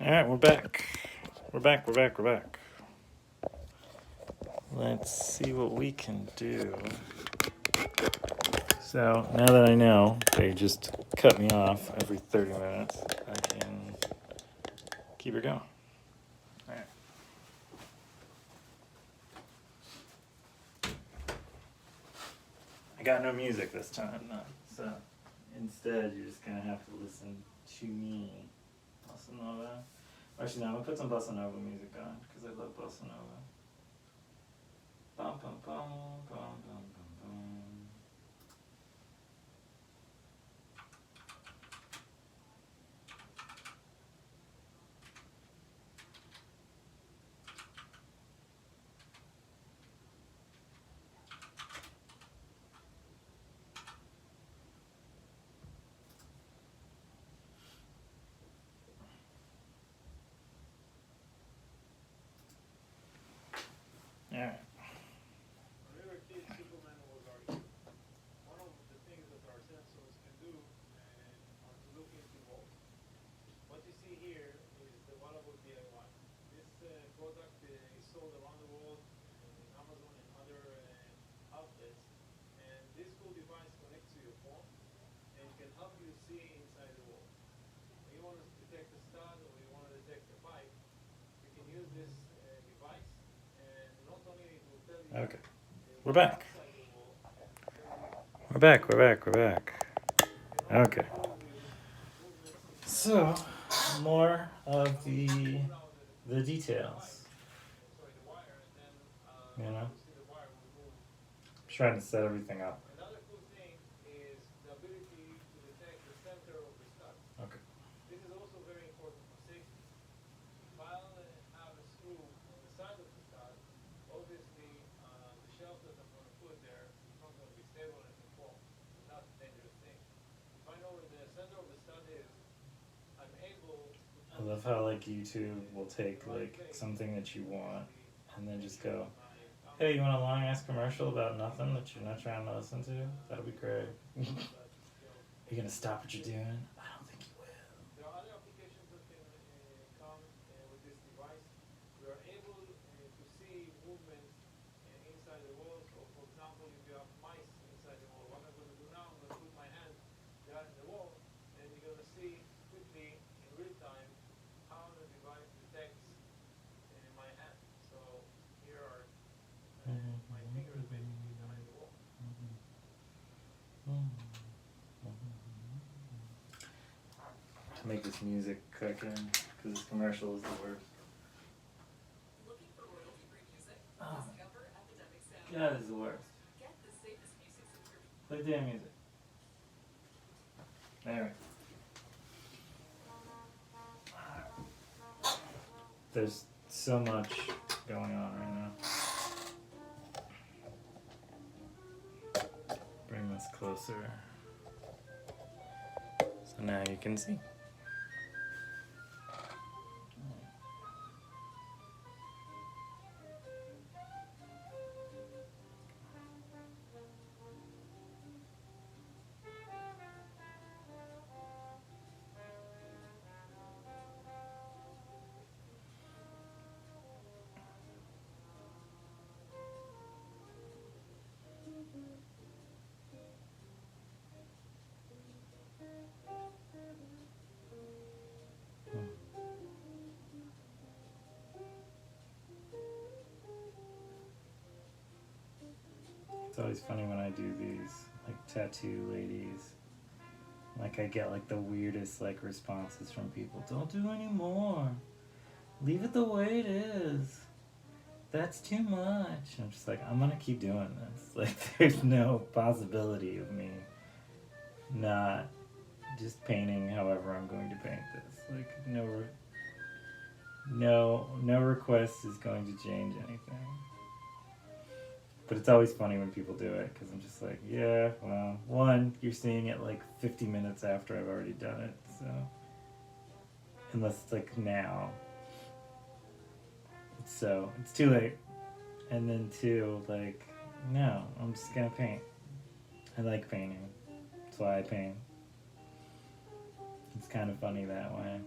All right, we're back. We're back. Let's see what we can do. So now that I know they just cut me off every 30 minutes, I can keep it going. All right. I got no music this time, though. So instead, you're just gonna have to listen to me. Bossa Nova. Actually, no, I'm gonna put some Bossa Nova music on because I love Bossa Nova. Bum bum bum bum bum bum bum. All right. When we were kids, Superman was our hero. One of the things that our sensors can do are to look into walls. What you see here is the Wallable DIY. This product is sold around the world in Amazon and other outlets. And this cool device connects to your phone and can help you see inside the wall. When you want to detect a stud or you want to detect a pipe, you can use this device, and not only it will tell you Okay. We're what's back. inside the wall. We're back. Can also Okay. show you movements inside the So, wall. more of So if you the pull out the the pipe, details. the wire, and then You know, you see the wire will move trying to inside the set wall. everything up. Another cool thing is the ability to detect the center of the stud. Okay. This is also very important for safety. If I'll have a screw on the side of the stud, obviously the shelf that I'm going to put there is not going to be stable and it can fall. And that's a dangerous thing. If I know where the center of the stud is, I'm able to I put the love how screw like YouTube will in take the right like place something that you and want obviously and then make just sure go, that my hey, boundary you want a is long ass safe. commercial about These nothing are that you're not trying to listen to? That'll be great. but still You're gonna stop what you're safe. doing? I don't think you will. There are other applications that can come with this device. We are able to see movements inside the wall. So, for example, if you have mice inside the wall, what I'm going to do now, I'm going to put my hand behind the wall, and you're going to see quickly in real time how the device detects my hand. So here are my fingers basically behind the wall. To make this music click in, because this commercial is the worst. Looking for royalty-free music? Oh. Discover Epidemic Sound. Yeah, this is the worst. Get the safest music subscription. Play damn music. Anyway. There's so much going on right now. Bring this closer. So now you can see. It's always funny when I do these like tattoo ladies. Like I get like the weirdest like responses from people. Don't do any more. Leave it the way it is. That's too much. I'm just like, I'm gonna keep doing this. Like there's no possibility of me not just painting however I'm going to paint this. Like no request is going to change anything. But it's always funny when people do it because I'm just like, yeah, well, one, you're seeing it like 50 minutes after I've already done it, so unless it's like now, so it's too late. And then two, like, no, I'm just gonna paint. I like painting. That's why I paint. It's kind of funny that way.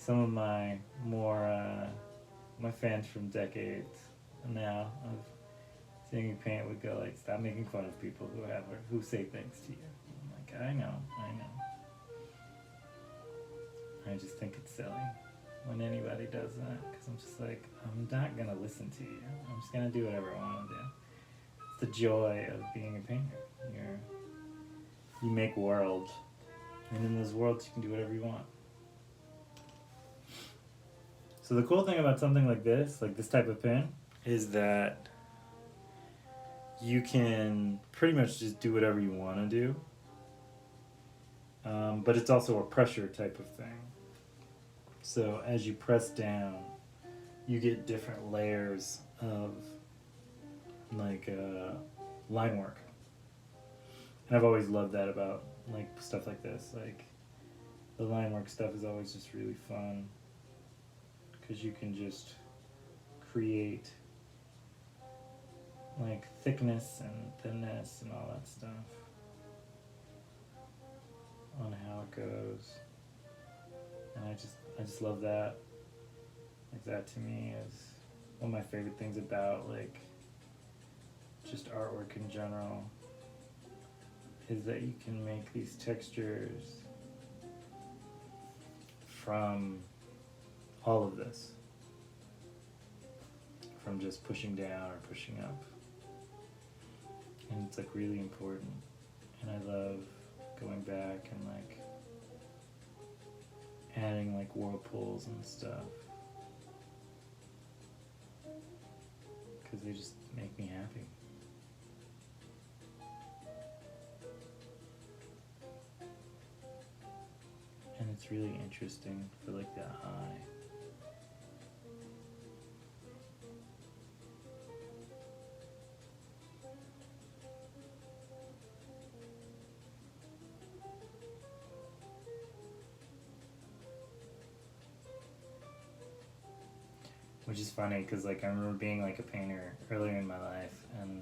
some of my more my fans from decades now of seeing me paint would go like, stop making fun of people who say things to you. I'm like, I know. I just think it's silly when anybody does that, because I'm just like, I'm not gonna listen to you. I'm just gonna do whatever I want to do. It's the joy of being a painter. You make worlds, and in those worlds you can do whatever you want. So the cool thing about something like this type of pen, is that you can pretty much just do whatever you want to do. But it's also a pressure type of thing. So as you press down, you get different layers of line work. And I've always loved that about stuff like this. Like the line work stuff is always just really fun, because you can just create thickness and thinness and all that stuff on how it goes. And I just love that. That to me is one of my favorite things about just artwork in general, is that you can make these textures from all of this, from just pushing down or pushing up. And it's really important. And I love going back and adding whirlpools and stuff, because they just make me happy. And it's really interesting for the eye. Which is funny, because I remember being a painter earlier in my life, and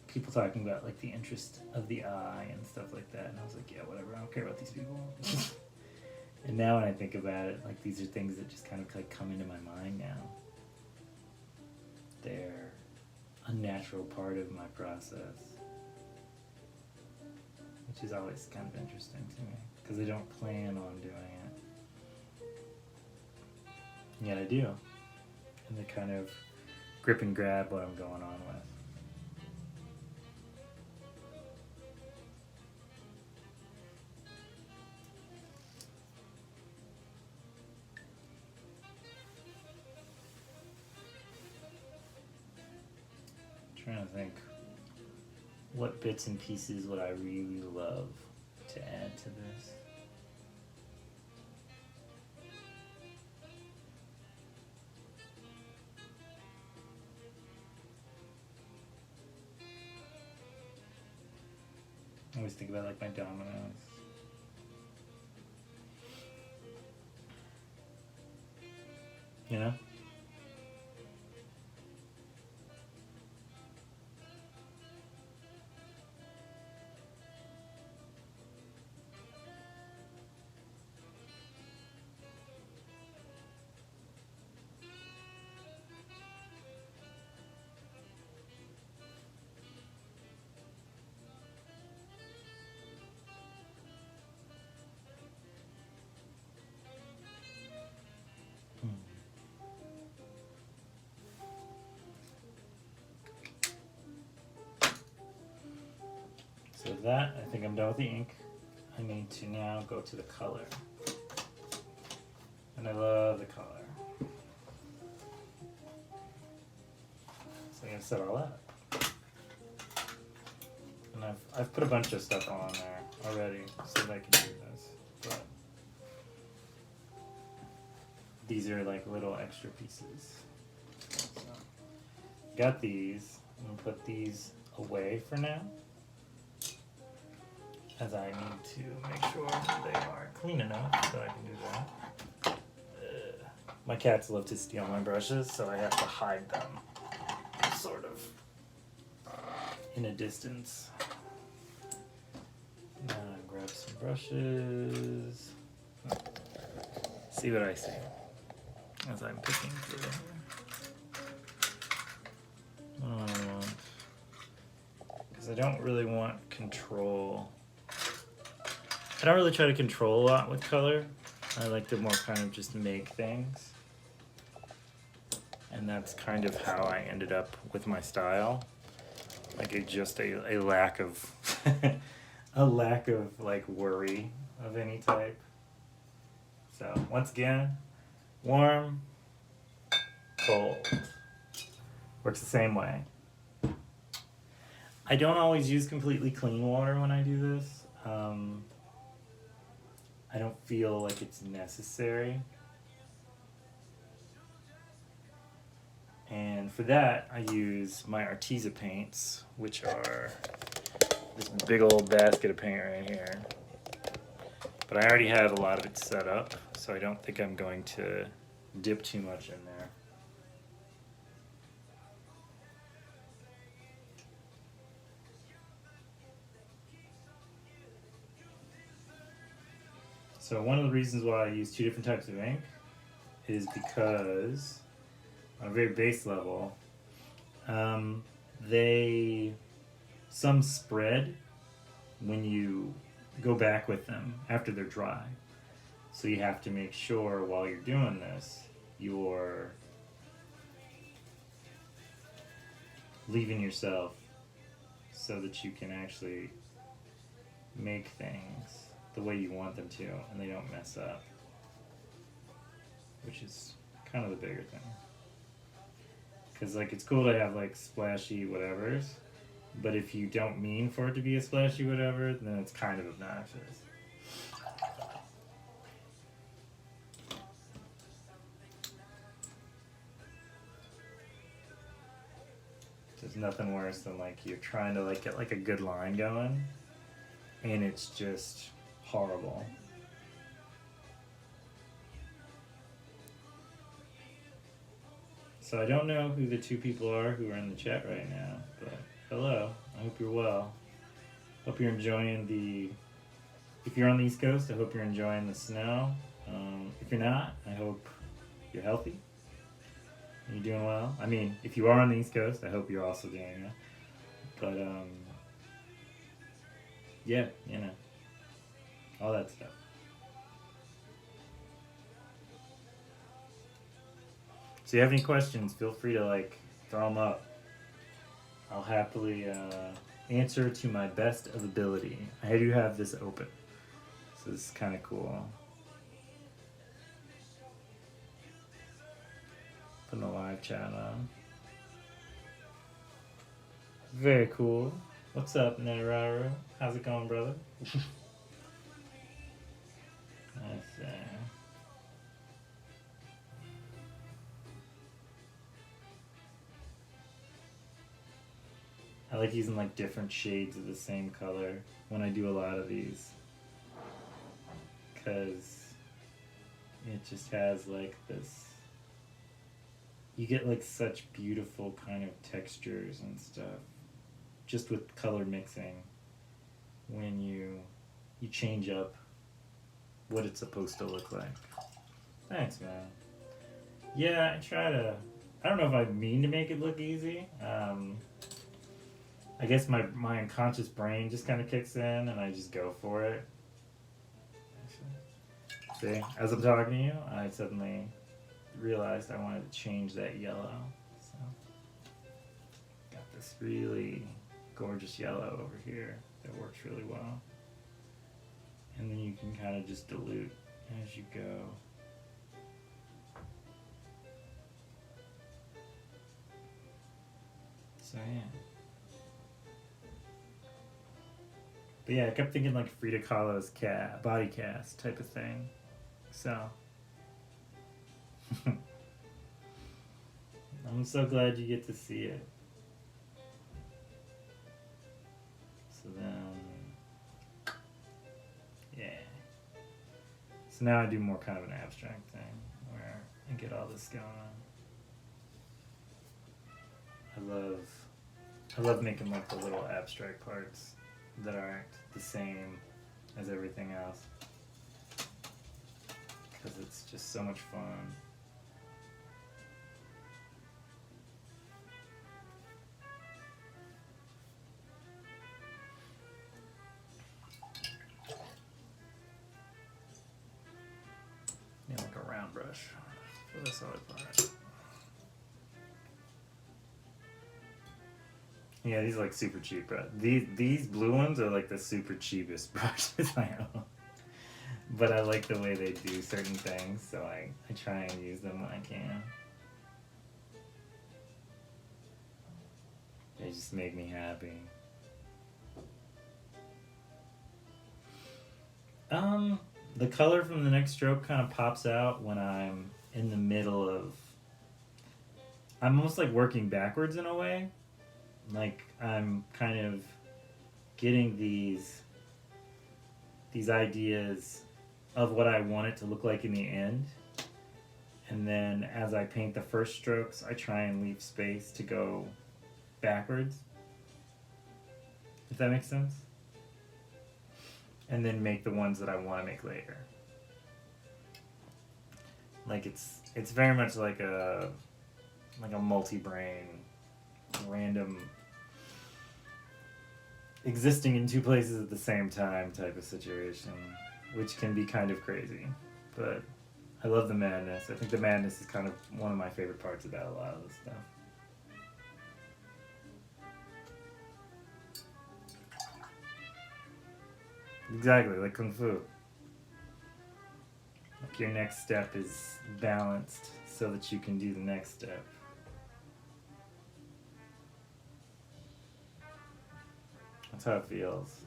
people talking about the interest of the eye and stuff like that, and I was like, yeah, whatever, I don't care about these people. And now when I think about it, these are things that just kind of come into my mind now. They're a natural part of my process, which is always kind of interesting to me, because I don't plan on doing it. Yet I do. And they kind of grip and grab what I'm going on with. I'm trying to think, what bits and pieces would I really love to add to this? I always think about my dominoes. You know? So that, I think I'm done with the ink. I need to now go to the color. And I love the color. So I'm gonna set all that. And I've put a bunch of stuff on there already so that I can do this. But these are little extra pieces. So, got these. I'm gonna put these away for now, as I need to make sure they are clean enough so I can do that. My cats love to steal my brushes, so I have to hide them sort of in a distance. Now grab some brushes. Oh, See what I see as I'm picking through here. Because I don't really want control. I don't really try to control a lot with color. I like to more kind of just make things. And that's kind of how I ended up with my style. Like a lack of a lack of like worry of any type. So once again, warm, cold. Works the same way. I don't always use completely clean water when I do this. I don't feel like it's necessary. And for that, I use my Arteza paints, which are this big old basket of paint right here. But I already have a lot of it set up, so I don't think I'm going to dip too much in there. So one of the reasons why I use two different types of ink is because on a very base level, some spread when you go back with them after they're dry. So you have to make sure while you're doing this, you're leaving yourself so that you can actually make things the way you want them to and they don't mess up, which is kind of the bigger thing. Because like it's cool to have like splashy whatevers, but if you don't mean for it to be a splashy whatever, then it's kind of obnoxious. There's nothing worse than like you're trying to like get like a good line going and it's just horrible. So I don't know who the two people are who are in the chat right now, but hello, I hope you're well. Hope you're enjoying if you're on the East Coast, I hope you're enjoying the snow. If you're not, I hope you're healthy. You're doing well. I mean, if you are on the East Coast, I hope you're also doing it. But, yeah, you know, all that stuff. So you have any questions, feel free to like throw them up. I'll happily answer to my best of ability. I do have this open, so this is kind of cool. Putting a live chat on. Very cool. What's up, Neraru? How's it going, brother? Let's see. I like using like different shades of the same color when I do a lot of these, because it just has like this, you get like such beautiful kind of textures and stuff just with color mixing when you change up what it's supposed to look like. Thanks, man. Yeah, I don't know if I mean to make it look easy. I guess my unconscious brain just kind of kicks in and I just go for it. See, as I'm talking to you, I suddenly realized I wanted to change that yellow. So, got this really gorgeous yellow over here that works really well. And then you can kind of just dilute as you go. So yeah. But yeah, I kept thinking like Frida Kahlo's body cast type of thing. So I'm so glad you get to see it. So then, yeah. So now I do more kind of an abstract thing where I get all this going on. I love making like the little abstract parts that aren't the same as everything else, because it's just so much fun. Yeah, like a round brush for this other part. Yeah, these are like super cheap, bro. These blue ones are like the super cheapest brushes I own. But I like the way they do certain things, so I try and use them when I can. They just make me happy. The color from the next stroke kind of pops out when I'm in the middle of. I'm almost like working backwards in a way. Like I'm kind of getting these ideas of what I want it to look like in the end. And then as I paint the first strokes, I try and leave space to go backwards. If that makes sense. And then make the ones that I want to make later. Like it's very much like a multi-brain, random, existing in two places at the same time type of situation, which can be kind of crazy. But I love the madness. I think the madness is kind of one of my favorite parts about a lot of this stuff. Exactly, like Kung Fu. Like your next step is balanced so that you can do the next step. That's how it feels.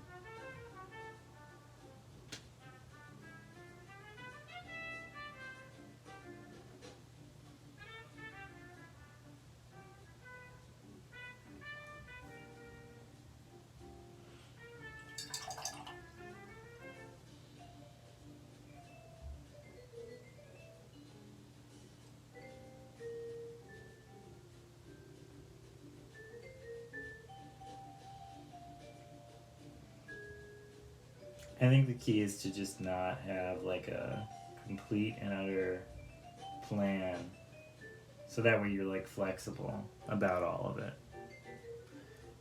I think the key is to just not have like a complete and utter plan, so that way you're like flexible about all of it.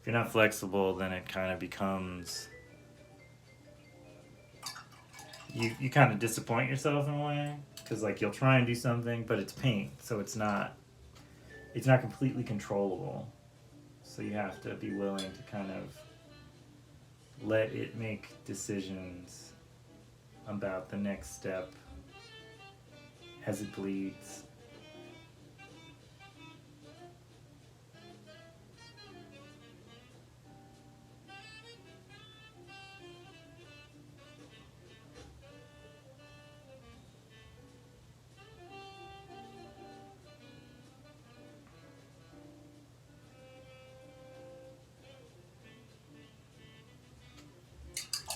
If you're not flexible, then it kind of becomes you kind of disappoint yourself in a way, because like you'll try and do something, but it's paint, so it's not completely controllable. So you have to be willing to kind of let it make decisions about the next step as it bleeds.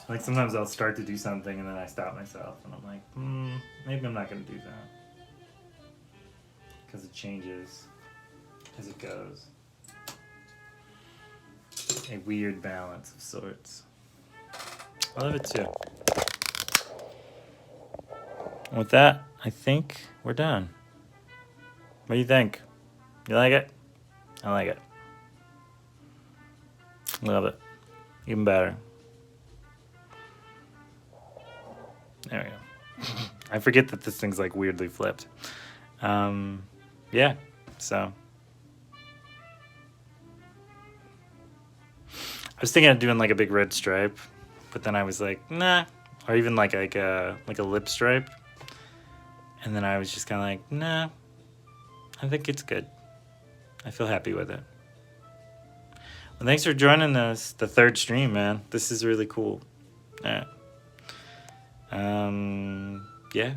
Like sometimes I'll start to do something and then I stop myself and I'm like, maybe I'm not going to do that. Because it changes as it goes. A weird balance of sorts. I love it too. And with that, I think we're done. What do you think? You like it? I like it. Love it. Even better. There we go. I forget that this thing's like weirdly flipped. Yeah, so. I was thinking of doing like a big red stripe, but then I was like, nah. Or even like a lip stripe. And then I was just kind of like, nah. I think it's good. I feel happy with it. Well, thanks for joining us, the third stream, man. This is really cool. Yeah. Yeah.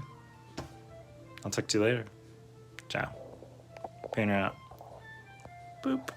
I'll talk to you later. Ciao. Painter out. Boop.